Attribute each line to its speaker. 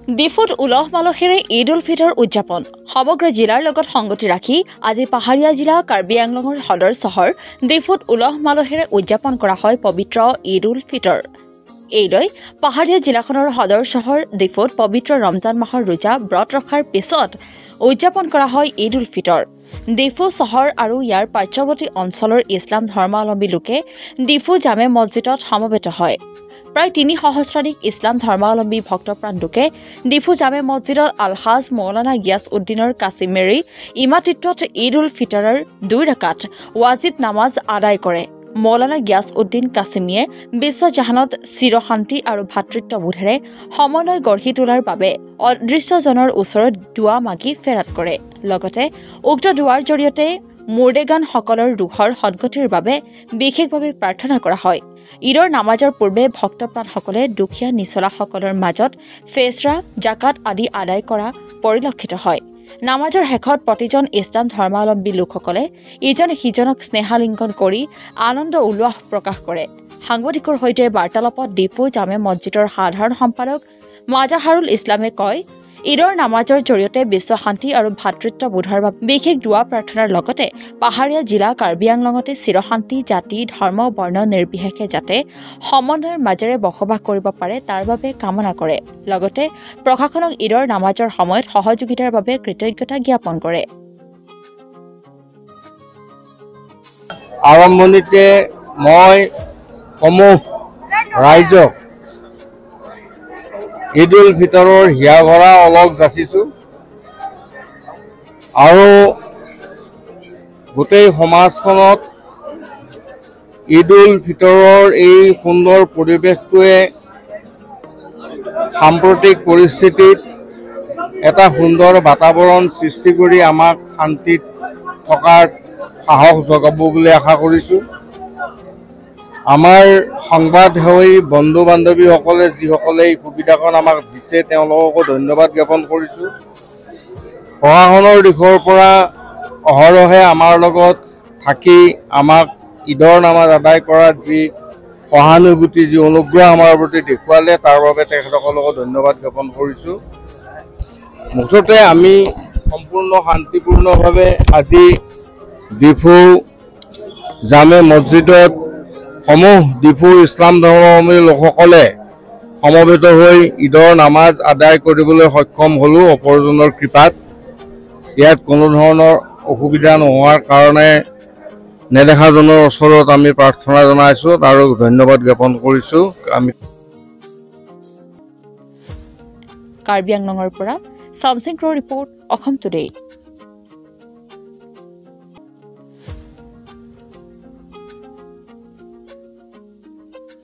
Speaker 1: ডিফুত উলহ মালহেৰে ঈদ উল ফিতৰ উদযাপন সমগ্ৰ জিলাৰ লগত সংগতি ৰাখি আজি পাহাৰীয়া জিলা কাৰ্বি আংলঙৰ সদৰ চহৰ ডিফুত উলহ মালহেৰে উদযাপন কৰা হয় পবিত্ৰ ঈদ উল ফিতৰ। এইলৈ পাহাৰীয়া জিলাখনৰ সদৰ চহৰ ডিফুত পবিত্ৰ ৰমজান মাহৰ ৰোজা ব্ৰত ৰখাৰ পিছত উদযাপন কৰা হয় ঈদ উল ফিতৰ। ডিফু চহৰ আৰু ইয়াৰ পাৰ্শ্বৱৰ্তী অঞ্চলৰ ইছলাম ধৰ্মাৱলম্বী লোকে ডিফু জামে মছজিদত সমবেত হয়। প্ৰায় ৩ সহস্ৰাধিক ইছলাম ধৰ্মাৱলম্বী ভক্তপ্ৰাণ লোকে ডিফু জামে মছজিদত আলহাজ মৌলানা গিয়াছ উদ্দিনৰ কাছিমেৰী ইমামতিত্বত ঈদ উল ফিতৰৰ ২ ৰাকাত ৱাজিব নামাজ আদায় কৰে। মৌলানা গিয়াছ উদ্দিন কাছিমিয়ে বিশ্বজাহানত চিৰশান্তি আৰু ভাতৃত্ববোধেৰে সমন্বয় গঢ়ি তোলাৰ বাবে অদৃশ্যজনৰ ওচৰত দুৱা মাগি ফেৰাত কৰে। লগতে উক্ত দুৱাৰ জৰিয়তে মুৰ্দেগানসকলৰ ৰুহৰ সদ্গতিৰ বাবে বিশেষভাৱে প্ৰাৰ্থনা কৰা হয়। ঈদৰ নামাজৰ পূৰ্বে ভক্তপ্ৰাণসকলে দুখীয়া নিচলাসকলৰ মাজত ফেচৰা, জাকাত আদি আদায় কৰা পৰিলক্ষিত হয়। নামাজৰ শেষত প্ৰতিজন ইছলাম ধৰ্মাৱলম্বী লোকসকলে ইজনে সিজনক স্নেহালিংগন কৰি আনন্দ উল্লাস প্ৰকাশ কৰে। সাংবাদিকৰ সৈতে বাৰ্তালাপত ডিফু জামে মছজিদৰ সাধাৰণ সম্পাদক মাজাহাৰুল ইছলামে কয়, ঈদৰ নামাজৰ জৰিয়তে বিশ্ব শান্তি আৰু ভাতৃত্ববোধৰ বাবে বিশেষ দুৱা প্ৰাৰ্থনাৰ লগতে পাহাৰীয়া জিলা কাৰ্বি আংলঙতে চিৰশান্তি জাতি ধৰ্ম বৰ্ণ নিৰ্বিশেষে যাতে সমন্বয়ৰ মাজেৰে বসবাস কৰিব পাৰে তাৰ বাবে কামনা কৰে। লগতে প্ৰশাসনক ঈদৰ নামাজৰ সময়ত সহযোগিতাৰ বাবে কৃতজ্ঞতা জ্ঞাপন কৰে।
Speaker 2: আৰম্ভণিতে মই সমূহ ৰাইজক ঈদ উল ফিতৰৰ হিয়া ভৰা অলপ যাচিছোঁ আৰু গোটেই সমাজখনত ঈদ উল ফিতৰৰ এই সুন্দৰ পৰিৱেশটোৱে সাম্প্ৰতিক পৰিস্থিতিত এটা সুন্দৰ বাতাবৰণ সৃষ্টি কৰি আমাক শান্তিত থকাৰ সাহস যোগাব বুলি আশা কৰিছোঁ। আমাৰ সংবাদ সেৱী বন্ধু বান্ধৱীসকলে যিসকলে এই সুবিধাকণ আমাক দিছে তেওঁলোককো ধন্যবাদ জ্ঞাপন কৰিছোঁ। প্ৰশাসনৰ দিশৰ পৰা অহৰহে আমাৰ লগত থাকি আমাক ঈদৰ নামাজ আদায় কৰাত যি সহানুভূতি যি অনুগ্ৰহ আমাৰ প্ৰতি দেখুৱালে তাৰ বাবে তেখেতসকলকো ধন্যবাদ জ্ঞাপন কৰিছোঁ। মুঠতে আমি সম্পূৰ্ণ শান্তিপূৰ্ণভাৱে আজি ডিফু জামে মছজিদত সমূহ ডিফু ইছলাম ধৰ্মাৱলম্বী লোকসকলে সমবেত হৈ ঈদৰ নামাজ আদায় কৰিবলৈ সক্ষম হ'লোঁ অপৰজনৰ কৃপাত। ইয়াত কোনো ধৰণৰ অসুবিধা নোহোৱাৰ কাৰণে নেদেখাজনৰ ওচৰত আমি প্ৰাৰ্থনা জনাইছোঁ আৰু ধন্যবাদ জ্ঞাপন কৰিছোঁ। আমি
Speaker 1: কাৰ্বি আংলঙৰ পৰা চামচিং ক্ৰ ৰিপৰ্ট অসম টুডে।